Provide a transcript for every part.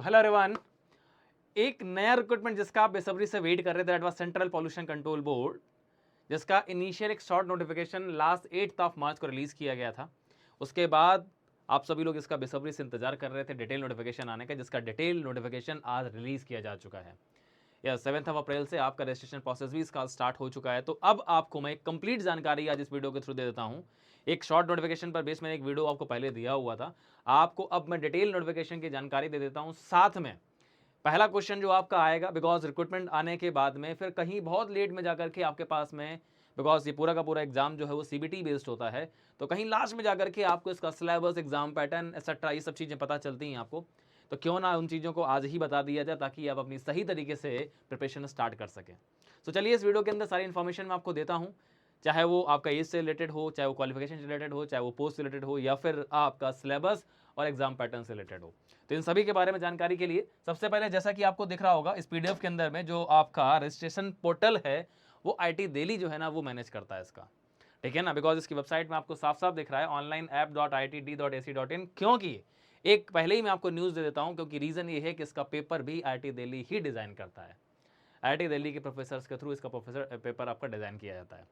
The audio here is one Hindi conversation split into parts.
Hello everyone. एक नया रिक्रूटमेंट जिसका आप बेसब्री से वेट कर रहे थे, that was central pollution control board, जिसका इनिशियल एक short notification last 8th of March को रिलीज किया गया था। उसके बाद आप सभी लोग इसका बेसब्री से इंतजार कर रहे थे डिटेल नोटिफिकेशन आने का, जिसका डिटेल नोटिफिकेशन आज रिलीज किया जा चुका है। या 7 अप्रैल से आपका रजिस्ट्रेशन प्रोसेस भी इसका स्टार्ट हो चुका है। तो अब आपको मैं कंप्लीट जानकारी आज इस वीडियो के थ्रू दे देता हूं। एक शॉर्ट नोटिफिकेशन पर बेस मैंने एक वीडियो आपको पहले दिया हुआ था, आपको अब मैं डिटेल नोटिफिकेशन की जानकारी दे देता हूं। साथ में पहला क्वेश्चन जो आपका आएगा, बिकॉज रिक्रूटमेंट आने के बाद में फिर कहीं बहुत लेट में जाकर के आपके पास में, बिकॉज ये पूरा का पूरा एग्जाम जो है वो सीबीटी बेस्ड होता है, तो कहीं लास्ट में जाकर के आपको इसका सिलेबस, एग्जाम पैटर्न एक्सेट्रा ये सब चीज़ें पता चलती हैं आपको। तो क्यों ना उन चीज़ों को आज ही बता दिया जाए ताकि आप अपनी सही तरीके से प्रिपरेशन स्टार्ट कर सकें। तो चलिए इस वीडियो के अंदर सारी इन्फॉर्मेशन मैं आपको देता हूँ, चाहे वो आपका एज से रिलेटेड हो, चाहे वो क्वालिफिकेशन से रिलेटेड हो, चाहे वो पोस्ट से रिलेटेड हो, या फिर आपका सिलेबस और एग्जाम पैटर्न से रिलेटेड हो। तो इन सभी के बारे में जानकारी के लिए सबसे पहले, जैसा कि आपको दिख रहा होगा इस पीडीएफ के अंदर में, जो आपका रजिस्ट्रेशन पोर्टल है वो आईटी दिल्ली जो है ना वो मैनेज करता है इसका, ठीक है ना। बिकॉज इसकी वेबसाइट में आपको साफ साफ दिख रहा है online.iitd.ac.in, क्योंकि एक पहले ही मैं आपको न्यूज़ दे देता हूं, क्योंकि रीज़न ये है कि इसका पेपर भी आईटी दिल्ली ही डिज़ाइन करता है। आईटी दिल्ली के प्रोफेसर्स के थ्रू इसका पेपर आपका डिज़ाइन किया जाता है,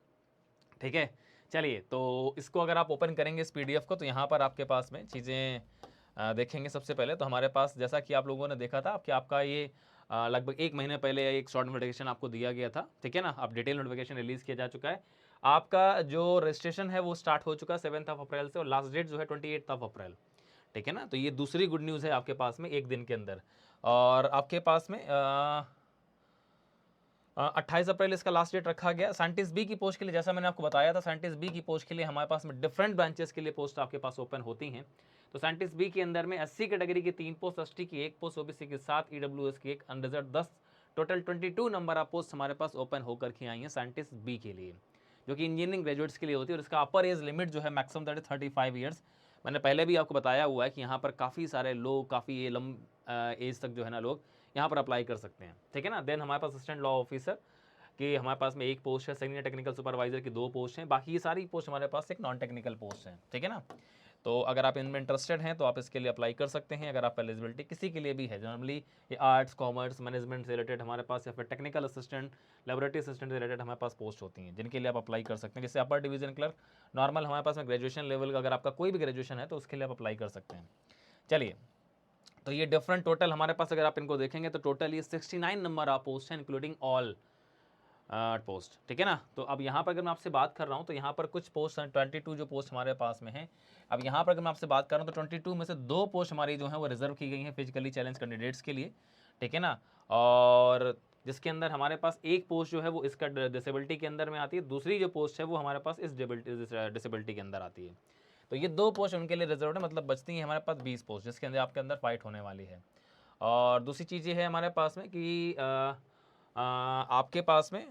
ठीक है। चलिए, तो इसको अगर आप ओपन करेंगे इस पीडीएफ को, तो यहाँ पर आपके पास में चीज़ें देखेंगे। सबसे पहले तो हमारे पास, जैसा कि आप लोगों ने देखा था कि आपका ये लगभग 1 महीने पहले एक शॉर्ट नोटिफिकेशन आपको दिया गया था, ठीक है ना। अब डिटेल नोटिफिकेशन रिलीज़ किया जा चुका है। आपका जो रजिस्ट्रेशन है वो स्टार्ट हो चुका है 7 अप्रैल से, और लास्ट डेट जो है 28 अप्रैल, ठीक है ना। तो ये दूसरी गुड न्यूज़ है आपके पास में एक दिन के अंदर। और आपके पास में 28 अप्रैल इसका लास्ट डेट रखा गया। साइंटिस्ट बी की पोस्ट के लिए, जैसा मैंने आपको बताया था, साइंटिस्ट बी की पोस्ट के लिए हमारे पास में डिफरेंट ब्रांचेस के लिए पोस्ट आपके पास ओपन होती हैं। तो साइंटिस्ट बी के अंदर में एससी कैटेगरी की 3 पोस्ट, एसटी की 1 पोस्ट, ओबीसी की 7, ईडब्ल्यूएस की 1, unreserved 10, total 22 number of post हमारे पास ओपन होकर के आई हैं साइंटिस्ट बी के लिए, जो कि इंजीनियरिंग ग्रेजुएट्स के लिए होती है। और इसका अपर एज लिमिट जो है मैक्सिमम दैट इज 35 ईयर्स। मैंने पहले भी आपको बताया हुआ है कि यहाँ पर काफ़ी सारे लोग, काफ़ी लम एज तक जो है ना लोग यहाँ पर अप्लाई कर सकते हैं, ठीक है ना। देन हमारे पास असिस्टेंट लॉ ऑफिसर कि हमारे पास में 1 पोस्ट है, सीनियर टेक्निकल सुपरवाइजर की 2 पोस्ट हैं, बाकी ये सारी पोस्ट हमारे पास एक नॉन टेक्निकल पोस्ट हैं, ठीक है ना। तो अगर आप इनमें इंटरेस्टेड हैं तो आप इसके लिए अप्लाई कर सकते हैं। अगर आप एलिजिबिलिटी किसी के लिए भी है, जनरली ये आर्ट्स, कॉमर्स, मैनेजमेंट से रिलेटेड हमारे पास, या फिर टेक्निकल असिस्टेंट, लेबोरेटरी असिस्टेंट से रिलेटेड हमारे पास पोस्ट होती हैं, जिनके लिए आप अप्लाई कर सकते हैं। जैसे अपर डिवीजन क्लर्क, नॉर्मल हमारे पास में ग्रेजुएशन लेवल का, अगर आपका कोई भी ग्रेजुएशन है तो उसके लिए आप अप्लाई कर सकते हैं। चलिए, तो ये डिफरेंट टोटल हमारे पास अगर आप इनको देखेंगे तो टोटल ये 69 नंबर ऑफ पोस्ट हैं, इंक्लूडिंग ऑल पोस्ट, ठीक है ना। तो अब यहाँ पर अगर मैं आपसे बात कर रहा हूँ तो यहाँ पर कुछ पोस्ट हैं, 22 जो पोस्ट हमारे पास में है। अब यहाँ पर अगर मैं आपसे बात कर रहा हूँ तो 22 में से 2 पोस्ट हमारी जो है वो रिजर्व की गई हैं फिजिकली चैलेंज कैंडिडेट्स के लिए, ठीक है ना। और जिसके अंदर हमारे पास एक पोस्ट जो है वो इसका डिसेबिलिटी के अंदर में आती है, दूसरी जो पोस्ट है वो हमारे पास इस डिसेबिलिटी के अंदर आती है। तो ये 2 पोस्ट उनके लिए रिजर्व है, मतलब बचती है हमारे पास 20 पोस्ट, जिसके अंदर आपके अंदर फाइट होने वाली है। और दूसरी चीज़ ये है हमारे पास में कि आपके पास में,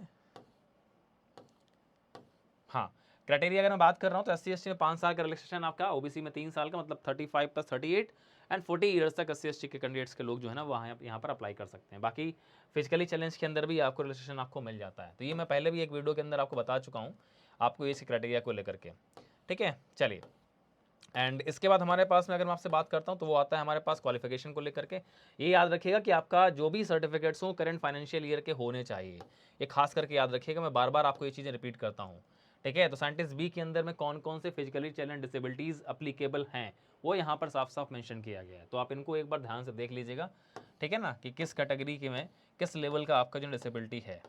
हाँ, क्राइटेरिया अगर मैं बात कर रहा हूँ तो SC ST में 5 साल का रिलैक्सेशन आपका, ओबीसी में 3 साल का, मतलब 35 + 38 एंड 40 ईयर्स तक SC ST के कैंडिडेट्स के लोग जो है ना वहाँ यहाँ पर अप्लाई कर सकते हैं। बाकी फिजिकली चैलेंज के अंदर भी आपको रिलैक्सेशन आपको मिल जाता है। तो ये मैं पहले भी एक वीडियो के अंदर आपको बता चुका हूँ आपको इस क्राइटेरिया को लेकर के, ठीक है। चलिए, एंड इसके बाद हमारे पास में अगर मैं आपसे बात करता हूँ तो वो आता है हमारे पास क्वालिफिकेशन को लेकर के। ये याद रखिएगा कि आपका जो भी सर्टिफिकेट्स हो करंट फाइनेंशियल ईयर के होने चाहिए, ये खास करके याद रखिएगा, मैं बार बार आपको ये चीज़ें रिपीट करता हूँ, ठीक है। तो साइंटिस्ट बी के अंदर में कौन कौन से फिजिकली चैलेंज डिसेबिलिटीज़ अप्लीकेबल हैं वो यहाँ पर साफ साफ मेंशन किया गया है। तो आप इनको एक बार ध्यान से देख लीजिएगा, ठीक है ना, कि किस कैटेगरी के में किस लेवल का आपका जो डिसेबिलिटी है।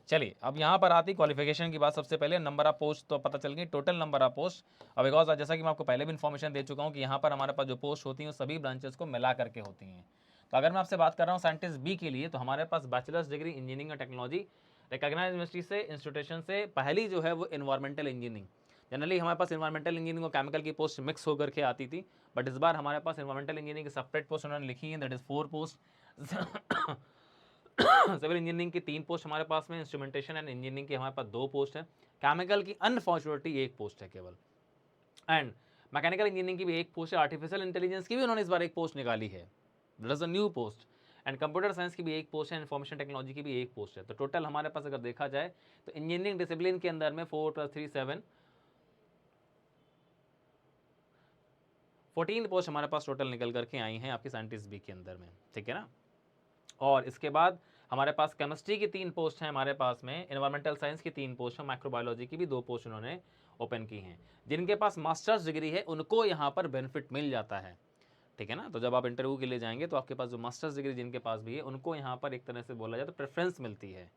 चलिए, अब यहाँ पर आती क्वालिफिकेशन की बात। सबसे पहले नंबर ऑफ पोस्ट तो पता चल गई, टोटल नंबर ऑफ पोस्ट। अब बिकॉज जैसा कि मैं आपको पहले भी इन्फॉर्मेशन दे चुका हूँ कि यहाँ पर हमारे पास जो पोस्ट होती हैं वो सभी ब्रांचेस को मिला करके होती हैं। तो अगर मैं आपसे बात कर रहा हूँ साइंटिस्ट बी के लिए, तो हमारे पास बैचलर्स डिग्री इंजीनियरिंग और टेक्नोलॉजी रिकॉग्नाइज यूनिवर्सिटी से, इंस्टीट्यूशन से पहली जो है वो इन्वायरमेंटल इंजीनियरिंग। जनरली हमारे पास इन्वायरमेंटल इंजीनियरिंग और केमिकल की पोस्ट मिक्स होकर के आती थी, बट इस बार हमारे पास इन्वायरमेंटल इंजीनियरिंग की सेपरेट पोस्ट उन्होंने लिखी है, that is 4 post. Civil engineering की 3 पोस्ट हमारे पास में, इंस्ट्रूमेंटेशन एंड इंजीनियरिंग की हमारे पास 2 पोस्ट है, केमिकल की अनफॉर्चुनेटली 1 पोस्ट है केवल, एंड मैकेनिकल इंजीनियरिंग की भी 1 पोस्ट है, आर्टिफिशियल इंटेलिजेंस की भी उन्होंने इस बार 1 पोस्ट निकाली है, that is a new post, and computer science की भी 1 पोस्ट है, इन्फॉर्मेशन टेक्नोलॉजी की भी 1 पोस्ट है। तो टोटल हमारे पास अगर देखा जाए तो इंजीनियरिंग डिसिप्लिन के अंदर में 4 + 3 7 14 पोस्ट हमारे पास टोटल निकल करके आई हैं आपकी साइंटिस्ट बी के अंदर में, ठीक है ना। और इसके बाद हमारे पास केमिस्ट्री की 3 पोस्ट हैं हमारे पास में, एनवायरमेंटल साइंस की 3 पोस्ट हैं, माइक्रोबायोलॉजी की भी 2 पोस्ट उन्होंने ओपन की हैं। जिनके पास मास्टर्स डिग्री है उनको यहाँ पर बेनिफिट मिल जाता है, ठीक है ना। तो जब आप इंटरव्यू के लिए जाएंगे तो आपके पास जो मास्टर्स डिग्री जिनके पास भी है उनको यहाँ पर एक तरह से बोला जाए तो प्रेफरेंस मिलती है।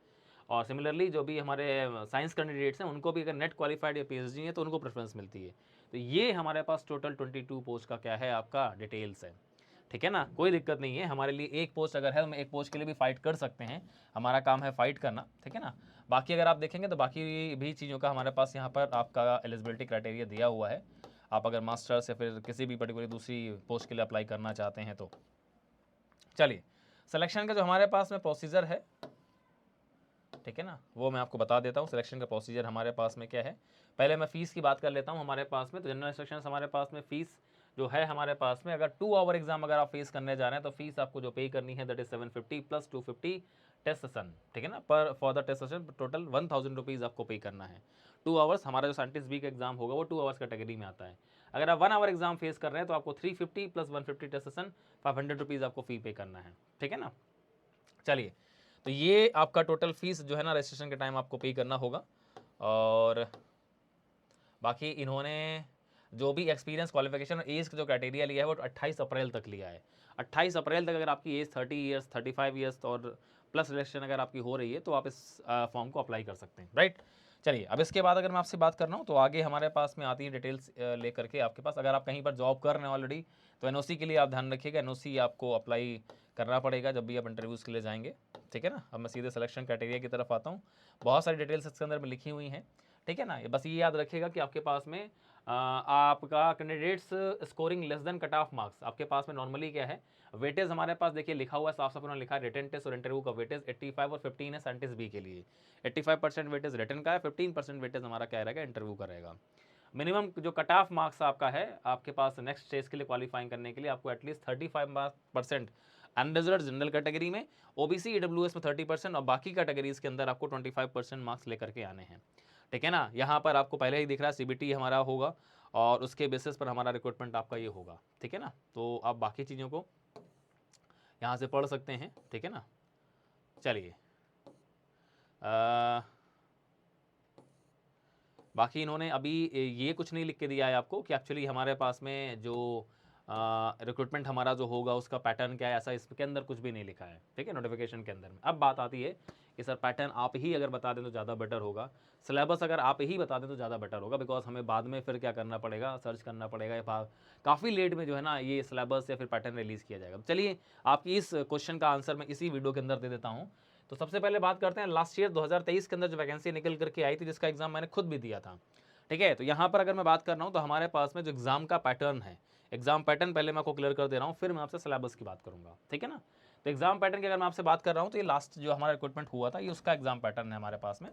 और सिमिलरली जो भी हमारे साइंस कैंडिडेट्स हैं उनको भी अगर नेट क्वालिफाइड या पीएचडी है तो उनको प्रेफरेंस मिलती है। तो ये हमारे पास टोटल 22 पोस्ट का क्या है आपका डिटेल्स है, ठीक है ना। कोई दिक्कत नहीं है, हमारे लिए एक पोस्ट अगर है तो हम एक पोस्ट के लिए भी फाइट कर सकते हैं, हमारा काम है फाइट करना, ठीक है ना। बाकी अगर आप देखेंगे तो बाकी भी चीज़ों का हमारे पास यहाँ पर आपका एलिजिबिलिटी क्राइटेरिया दिया हुआ है। आप अगर मास्टर्स या फिर किसी भी पर्टिकुलर दूसरी पोस्ट के लिए अप्लाई करना चाहते हैं तो चलिए सिलेक्शन का जो हमारे पास में प्रोसीजर है, ठीक है ना, वो मैं आपको बता देता हूँ। सिलेक्शन का प्रोसीजर हमारे पास में क्या है, पहले मैं फ़ीस की बात कर लेता हूँ हमारे पास में। तो जनरल इंस्ट्रक्शन हमारे पास में फ़ीस जो है हमारे पास में, अगर 2 आवर एग्जाम अगर आप फेस करने जा रहे हैं तो फीस आपको जो पे करनी है that is 750 plus 250 test session, ठीक है ना। पर for the test session total 1000 rupees आपको पे करना है। 2 आवर्स हमारा जो साइंटिस्ट बी का एग्जाम होगा वो 2 आवर्स कैटेगरी में आता है। अगर आप 1 आवर एग्जाम फेस कर रहे हैं तो आपको 350 प्लस 150 टेस्ट सेशन 500 रुपीज़ आपको फ़ी पे करना है, ठीक है ना। चलिए तो ये आपका टोटल फीस जो है ना रजिस्ट्रेशन के टाइम आपको पे करना होगा। और बाकी इन्होंने जो भी एक्सपीरियंस क्वालिफिकेशन और एज का जो क्राइटेरिया लिया है वो 28 अप्रैल तक लिया है। 28 अप्रैल तक अगर आपकी एज 30 ईयर्स 35 ईयर्स और प्लस रजिस्ट्रेशन अगर आपकी हो रही है तो आप इस फॉर्म को अप्लाई कर सकते हैं, राइट। चलिए अब इसके बाद अगर मैं आपसे बात कर रहा हूँ तो आगे हमारे पास में आती है डिटेल्स लेकर के आपके पास। अगर आप कहीं पर जॉब कर रहे हैं ऑलरेडी तो एनओसी के लिए आप ध्यान रखिएगा, एनओसी आपको अप्लाई करना पड़ेगा जब भी आप इंटरव्यूज़ के लिए जाएंगे, ठीक है ना। अब मैं सीधे सिलेक्शन क्राइटेरिया की तरफ आता हूँ। बहुत सारी डिटेल्स इसके अंदर में लिखी हुई हैं, ठीक है ना। बस ये याद रखिएगा कि आपके पास में आपका candidates scoring less than cut off marks आपके पास में नॉर्मली क्या है, वेटेज हमारे पास देखिए लिखा हुआ है साफ साफ उन्होंने लिखा है रिटन टेस्ट और इंटरव्यू का वेटेज 85 और 15 है साइंटिस्ट बी के लिए। 85% वेटेज रिटन का है, 15% वेटेज हमारा क्या रहेगा इंटरव्यू का रहेगा। मिनिमम जो कट ऑफ मार्क्स आपका है आपके पास नेक्स्ट स्टेज के लिए क्वालिफाइंग करने के लिए आपको एटलीस्ट 35% अनरिजर्व्ड जनरल कैटेगरी में, ओबीसी ईडब्ल्यूएस में 30% और बाकी कैटेगरीज के अंदर आपको 25% मार्क्स लेकर के आने हैं, ठीक है ना। यहाँ पर आपको पहले ही दिख रहा है सीबीटी हमारा होगा और उसके बेसिस पर हमारा रिक्रूटमेंट आपका ये होगा, ठीक है ना। तो आप बाकी चीज़ों को यहाँ से पढ़ सकते हैं, ठीक है ना। चलिए बाकी इन्होंने अभी ये कुछ नहीं लिख के दिया है आपको कि एक्चुअली हमारे पास में जो रिक्रूटमेंट हमारा जो होगा उसका पैटर्न क्या है, ऐसा इसके अंदर कुछ भी नहीं लिखा है, ठीक है, नोटिफिकेशन के अंदर में। अब बात आती है कि सर पैटर्न आप ही अगर बता दें तो ज़्यादा बेटर होगा, सिलेबस अगर आप ही बता दें तो ज़्यादा बेटर होगा, बिकॉज हमें बाद में फिर क्या करना पड़ेगा, सर्च करना पड़ेगा, काफ़ी लेट में जो है ना ये सिलेबस या फिर पैटर्न रिलीज़ किया जाएगा। चलिए आपकी इस क्वेश्चन का आंसर मैं इसी वीडियो के अंदर दे देता हूँ। तो सबसे पहले बात करते हैं लास्ट ईयर 2023 के अंदर जो वैकेंसी निकल करके आई थी जिसका एग्जाम मैंने खुद भी दिया था, ठीक है। तो यहाँ पर अगर मैं बात कर रहा हूँ तो हमारे पास में जो एग्जाम का पैटर्न है, एग्जाम पैटर्न पहले मैं आपको क्लियर कर दे रहा हूँ फिर मैं आपसे सिलेबस की बात करूँगा, ठीक है ना। तो एग्जाम पैटर्न की अगर मैं आपसे बात कर रहा हूँ तो ये लास्ट जो हमारा रिक्रूटमेंट हुआ था ये उसका एग्जाम पैटर्न है हमारे पास में,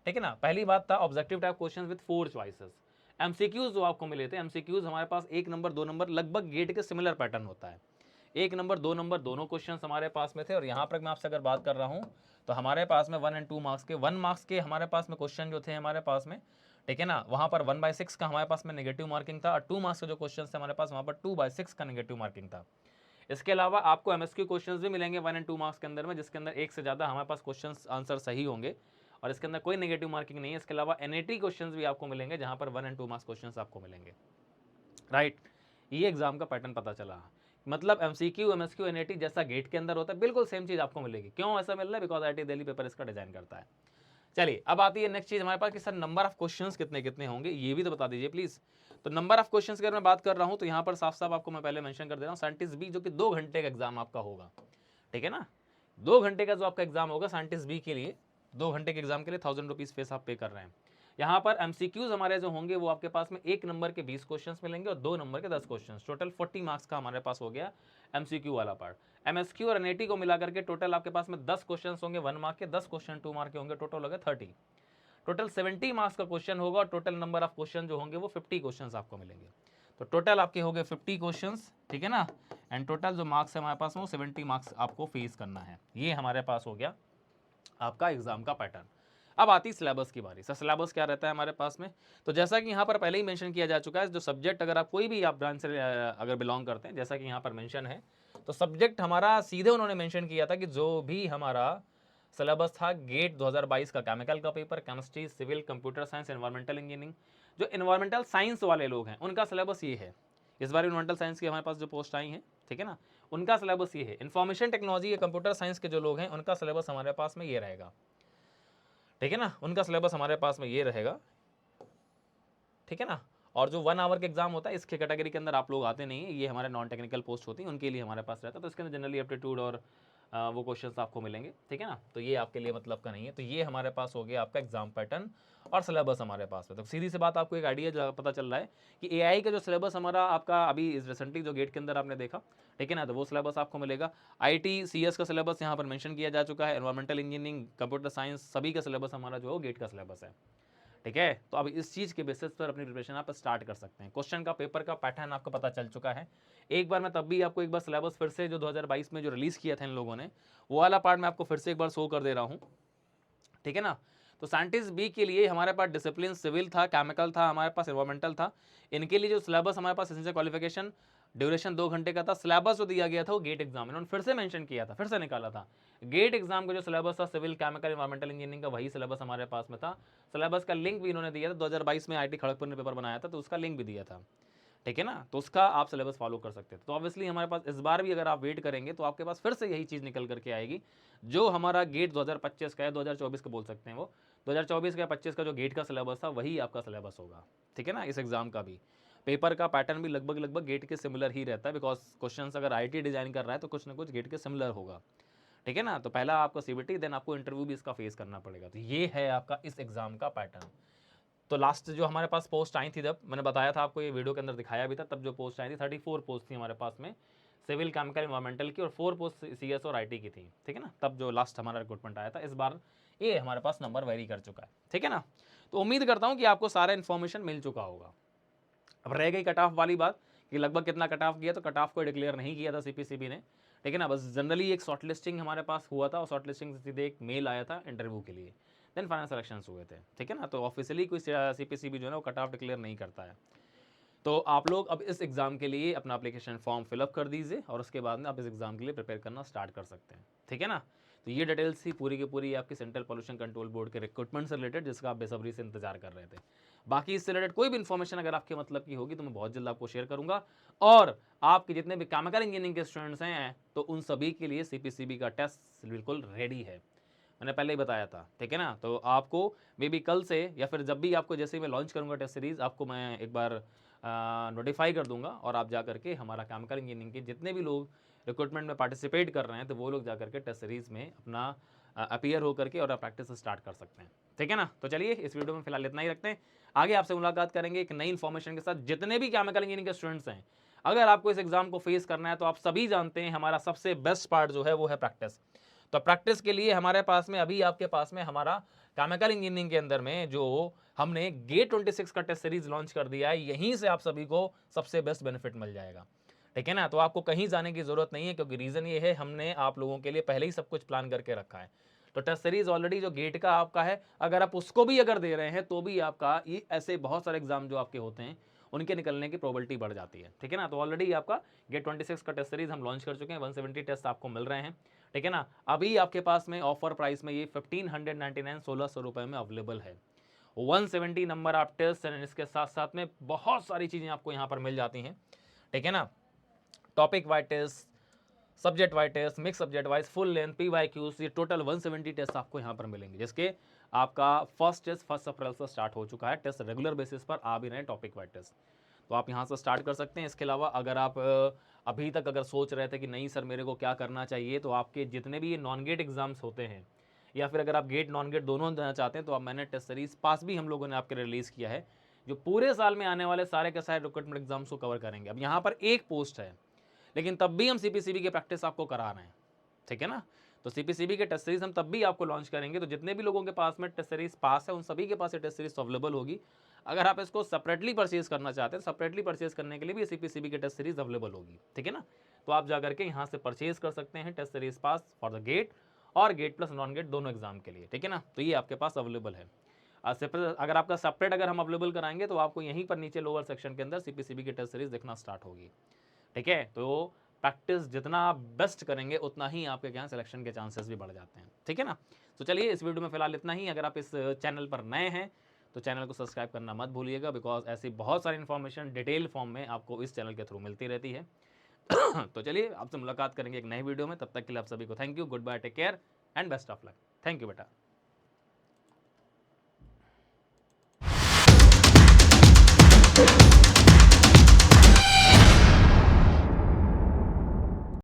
ठीक है ना। पहली बात था objective type question with 4 choices. MCQs जो आपको मिले थे, एमसीक्यूज हमारे पास 1 नंबर 2 नंबर लगभग गेट के सिमिलर पैटर्न होता है, 1 नंबर 2 नंबर दोनों क्वेश्चन हमारे पास में थे। और यहाँ पर मैं आपसे अगर बात कर रहा हूँ तो हमारे पास में 1 और 2 मार्क्स के 1 मार्क्स के हमारे पास में क्वेश्चन जो थे हमारे पास में, ठीक है ना, वहाँ पर 1/6 का हमारे पास में नेगेटिव मार्किंग था और 2 मार्क्स के जो क्वेश्चन थे हमारे पास वहाँ पर 2/6 का नेगेटिव मार्किंग था। इसके अलावा आपको एमएसक्यू क्वेश्चंस भी मिलेंगे 1 और 2 मार्क्स के अंदर में, जिसके अंदर एक से ज़्यादा हमारे पास क्वेश्चंस आंसर सही होंगे और इसके अंदर कोई नेगेटिव मार्किंग नहीं है। इसके अलावा एनएटी क्वेश्चंस भी आपको मिलेंगे जहाँ पर 1 और 2 मार्क्स क्वेश्चंस आपको मिलेंगे, राइट। ये एग्जाम का पैटर्न पता चला, मतलब एमसीक्यू एमएसक्यू एनएटी जैसा गेट के अंदर होता है बिल्कुल सेम चीज़ आपको मिलेगी। क्यों ऐसा मिल रहा है, बिकॉज आईआईटी दिल्ली पेपर इसका डिजाइन करता है। चलिए अब आती है नेक्स्ट चीज़ हमारे पास कि सर नंबर ऑफ क्वेश्चंस कितने कितने होंगे ये भी तो बता दीजिए प्लीज़। तो नंबर ऑफ क्वेश्चंस की अगर मैं बात कर रहा हूँ तो यहाँ पर साफ साफ आपको मैं पहले मेंशन कर दे रहा हूँ साइंटिस्ट बी जो कि 2 घंटे का एग्जाम आपका होगा, ठीक है ना। 2 घंटे का जो आपका एग्जाम होगा साइंटिस्ट बी के लिए, 2 घंटे के एग्जाम के लिए 1000 रुपीज़ फीस आप पे कर रहे हैं। यहाँ पर एमसीक्यूज हमारे जो होंगे वो आपके पास में 1 नंबर के 20 क्वेश्चंस मिलेंगे और 2 नंबर के 10 क्वेश्चंस, टोटल 40 मार्क्स का हमारे पास हो गया एमसीक्यू वाला पार्ट। एमएसक्यू और एनएटी को मिलाकर के टोटल आपके पास में 10 क्वेश्चंस होंगे 1 मार्क के, 10 क्वेश्चन 2 मार्क के होंगे, टोटल हो गया 30। टोटल 70 मार्क्स का क्वेश्चन होगा और टोटल नंबर ऑफ क्वेश्चन जो होंगे वो 50 क्वेश्चंस आपको मिलेंगे। तो टोटल आपके हो गए 50 क्वेश्चंस, ठीक है ना। एंड टोटल जो मार्क्स है हमारे पास में वो 70 मार्क्स आपको फेस करना है। ये हमारे पास हो गया आपका एग्जाम का पैटर्न। अब आती सिलेबस की बारी। सर सिलेबस क्या रहता है हमारे पास में, तो जैसा कि यहाँ पर पहले ही मेंशन किया जा चुका है, जो सब्जेक्ट अगर आप कोई भी आप ब्रांच से अगर बिलोंग करते हैं, जैसा कि यहाँ पर मेंशन है, तो सब्जेक्ट हमारा सीधे उन्होंने मेंशन किया था कि जो भी हमारा सिलेबस था गेट 2022 का केमिकल का paper, chemistry, civil, computer science, environmental engineering, जो एनवायरमेंटल साइंस वाले लोग हैं उनका सिलेबस ये है। इस बार एनवायरमेंटल साइंस की हमारे पास जो पोस्ट आई हैं, ठीक है ना, उनका सिलेबस ये है। इन्फॉर्मेशन टेक्नोलॉजी या कंप्यूटर साइंस के जो लोग हैं उनका सिलेबस हमारे पास में ये रहेगा, ठीक है ना, उनका सिलेबस हमारे पास में ये रहेगा, ठीक है ना। और जो 1 आवर का एग्जाम होता है इसके कैटेगरी के अंदर आप लोग आते नहीं है, ये हमारे नॉन टेक्निकल पोस्ट होती है, उनके लिए हमारे पास रहता है, तो इसके अंदर जनरली एप्टीट्यूड और वो क्वेश्चंस आपको मिलेंगे, ठीक है ना। तो ये आपके लिए मतलब का नहीं है। तो ये हमारे पास हो गया आपका एग्जाम पैटर्न और सिलेबस हमारे पास है। तो सीधी सी बात आपको एक आइडिया पता चल रहा है कि एआई का जो सिलेबस हमारा आपका अभी रिसेंटली जो गेट के अंदर आपने देखा, ठीक है ना, तो वो सिलेबस आपको मिलेगा। आईटी सीएस का सिलेबस यहाँ पर मेंशन किया जा चुका है, एनवायरमेंटल इंजीनियरिंग, कंप्यूटर साइंस, सभी का सिलेबस हमारा जो है गेट का सिलेबस है, ठीक है। तो अब इस चीज़ के बेसिस पर अपनी प्रिपरेशन आप स्टार्ट कर सकते हैं। क्वेश्चन का पेपर का पैटर्न आपको पता चल चुका है। एक बार मैं तब भी आपको एक बार सिलेबस फिर से जो 2022 में जो रिलीज़ किया था इन लोगों ने, वो वाला पार्ट मैं आपको फिर से एक बार शो कर दे रहा हूँ, ठीक है ना। तो साइंटिस्ट बी के लिए हमारे पास डिसिप्लिन सिविल था, केमिकल था, हमारे पास एनवायरमेंटल था। इनके लिए जो सिलेबस हमारे पास एसेंशियल क्वालिफिकेशन ड्यूरेशन 2 घंटे का था। सिलेबस जो दिया गया था वो गेट एग्जाम इन्होंने फिर से मेंशन किया था, फिर से निकाला था। गेट एग्जाम का जो सिलेबस था सिविल, केमिकल, एनवायरमेंटल इंजीनियरिंग का वही सिलेबस हमारे पास में था। सिलेबस का लिंक भी इन्होंने दिया था, 2022 में आईटी खड़गपुर ने पेपर बनाया था तो उसका लिंक भी दिया था, ठीक है ना। तो उसका आप सिलेबस फॉलो कर सकते थे। तो ऑब्वियसली हमारे पास इस बार भी अगर आप वेट करेंगे तो आपके पास फिर से यही चीज़ निकल करके आएगी जो हमारा गेट 2025 का है, 2024 का बोल सकते हैं, वो 2024 का 25 का जो गेट का सिलेबस था वही आपका सिलेबस होगा, ठीक है ना। इस एग्जाम का भी पेपर का पैटर्न भी लगभग गेट के सिमिलर ही रहता है, बिकॉज क्वेश्चन अगर आईटी डिजाइन कर रहा है तो कुछ ना कुछ गेट के सिमिलर होगा, ठीक है ना। तो पहला आपको सीबीटी, देन आपको इंटरव्यू भी इसका फेस करना पड़ेगा। तो ये है आपका इस एग्जाम का पैटर्न। तो लास्ट जो हमारे पास पोस्ट आई थी, जब मैंने बताया था आपको, ये वीडियो के अंदर दिखाया भी था, तब जो पोस्ट आई थी 34 पोस्ट थी हमारे पास में सिविल, केमिकल, एनवायरमेंटल की, और 4 पोस्ट सीएस और आईटी की थी, ठीक है ना। तब जो लास्ट हमारा रिक्रूटमेंट आया था, इस बार ये हमारे पास नंबर वेरी कर चुका है, ठीक है ना। तो उम्मीद करता हूँ कि आपको सारा इन्फॉर्मेशन मिल चुका होगा। अब रह गई कट ऑफ वाली बात कि लगभग कितना कट ऑफ किया, तो कट ऑफ को डिक्लेयर नहीं किया था सीपीसीबी ने, ठीक है ना। बस जनरली एक शॉर्ट लिस्टिंग हमारे पास हुआ था और शॉर्ट लिस्टिंग से सीधे एक मेल आया था इंटरव्यू के लिए, देन फाइनल सिलेक्शंस हुए थे, ठीक है ना। तो ऑफिशियली कोई सीपीसीबी जो है ना वो कट ऑफ डिक्लेयर नहीं करता है। तो आप लोग अब इस एग्ज़ाम के लिए अपना एप्लीकेशन फॉर्म फिलअप कर दीजिए और उसके बाद में आप इस एग्ज़ाम के लिए प्रिपेयर करना स्टार्ट कर सकते हैं, ठीक है ना। तो ये डिटेल्स थी पूरी की पूरी आपकी सेंट्रल पॉल्यूशन कंट्रोल बोर्ड के रिक्रूटमेंट से रिलेटेड, जिसका आप बेसब्री से इंतजार कर रहे थे। बाकी इससे रिलेटेड कोई भी इन्फॉर्मेशन अगर आपके मतलब की होगी तो मैं बहुत जल्द आपको शेयर करूंगा। और आपके जितने भी केमिकल इंजीनियरिंग के स्टूडेंट्स हैं तो उन सभी के लिए सीपीसीबी का टेस्ट बिल्कुल रेडी है, मैंने पहले ही बताया था, ठीक है ना। तो आपको मे बी कल से या फिर जब भी आपको, जैसे ही मैं लॉन्च करूंगा टेस्ट सीरीज़, आपको मैं एक बार नोटिफाई कर दूंगा और आप जा करके हमारा केमिकल इंजीनियरिंग के जितने भी लोग रिक्रूटमेंट में पार्टिसिपेट कर रहे हैं तो वो लोग जा करके टेस्ट सीरीज़ में अपना अपीयर होकर के और प्रैक्टिस स्टार्ट कर सकते हैं, ठीक है ना। तो चलिए इस वीडियो में फिलहाल इतना ही रखते हैं, आगे आपसे मुलाकात करेंगे एक नई इन्फॉर्मेशन के साथ। जितने भी केमिकल इंजीनियरिंग के स्टूडेंट्स हैं, अगर आपको इस एग्जाम को फेस करना है तो आप सभी जानते हैं हमारा सबसे बेस्ट पार्ट जो है वो है प्रैक्टिस। तो प्रैक्टिस के लिए हमारे पास में अभी आपके पास में हमारा केमिकल इंजीनियरिंग के अंदर में जो हमने गेट 26 का टेस्ट सीरीज लॉन्च कर दिया है, यहीं से आप सभी को सबसे बेस्ट बेनिफिट मिल जाएगा, ठीक है ना। तो आपको कहीं जाने की जरूरत नहीं है, क्योंकि रीजन ये है हमने आप लोगों के लिए पहले ही सब कुछ प्लान करके रखा है। तो टेस्ट सीरीज ऑलरेडी जो गेट का आपका है, अगर आप उसको भी अगर दे रहे हैं तो भी आपका ये ऐसे बहुत सारे एग्जाम जो आपके होते हैं उनके निकलने की प्रोबेबिलिटी बढ़ जाती है, ठीक है ना। तो ऑलरेडी आपका गेट 26 का टेस्ट सीरीज हम लॉन्च कर चुके हैं, 170 टेस्ट आपको मिल रहे हैं, ठीक है ना। अभी आपके पास में ऑफर प्राइस में ये 1599 1600 रुपए में अवेलेबल है। 170 नंबर आप टेस्ट एंड इसके साथ साथ में बहुत सारी चीज़ें आपको यहाँ पर मिल जाती हैं, ठीक है ना। Topic wise test, subject wise test, mix subject wise, full length, PYQs, ये टोटल 170 टेस्ट आपको यहाँ पर मिलेंगे, जिसके आपका फर्स्ट टेस्ट 1 अप्रैल से स्टार्ट हो चुका है। टेस्ट रेगुलर बेसिस पर आ भी रहे हैं टॉपिक वाइज टेस्ट, तो आप यहाँ से स्टार्ट कर सकते हैं। इसके अलावा अगर आप अभी तक अगर सोच रहे थे कि नहीं सर मेरे को क्या करना चाहिए, तो आपके जितने भी ये नॉन गेट एग्जाम्स होते हैं या फिर अगर आप गेट नॉन गेट दोनों देना चाहते हैं तो आप मैंने टेस्ट सीरीज पास भी हम लोगों ने आपके रिलीज़ किया है, जो पूरे साल में आने वाले सारे के सारे रिक्रूटमेंट एग्जाम्स को कवर करेंगे। अब यहाँ पर एक पोस्ट है लेकिन तब भी हम सीपीसीबी की प्रैक्टिस आपको करा रहे हैं, ठीक है ना। तो सीपीसीबी के टेस्ट सीरीज हम तब भी आपको लॉन्च करेंगे, तो जितने भी लोगों के पास में टेस्ट सीरीज पास है उन सभी के पास ये टेस्ट सीरीज अवेलेबल होगी। अगर आप इसको सेपरेटली परचेज करना चाहते हैं, सेपरेटली परचेज करने के लिए भी सीपीसीबी की टेस्ट सीरीज अवेलेबल होगी, ठीक है ना। तो आप जाकर के यहाँ से परचेज कर सकते हैं test series pass for the GATE और गेट प्लस नॉन गेट दोनों एग्जाम के लिए, ठीक है ना। तो ये आपके पास अवेलेबल है। अगर आपका सेपरेट अगर हम अवेलेबल कराएंगे तो आपको यहीं पर नीचे लोअर सेक्शन के अंदर सीपीसीबी की टेस्ट सीरीज देखना स्टार्ट होगी, ठीक है। तो प्रैक्टिस जितना आप बेस्ट करेंगे उतना ही आपके यहाँ सिलेक्शन के चांसेस भी बढ़ जाते हैं, ठीक है ना। तो चलिए इस वीडियो में फिलहाल इतना ही। अगर आप इस चैनल पर नए हैं तो चैनल को सब्सक्राइब करना मत भूलिएगा, बिकॉज ऐसी बहुत सारी इन्फॉर्मेशन डिटेल फॉर्म में आपको इस चैनल के थ्रू मिलती रहती है। तो चलिए आपसे मुलाकात करेंगे एक नए वीडियो में, तब तक के लिए आप सभी को thank you, good bye, take care and best of luck. Thank you बेटा।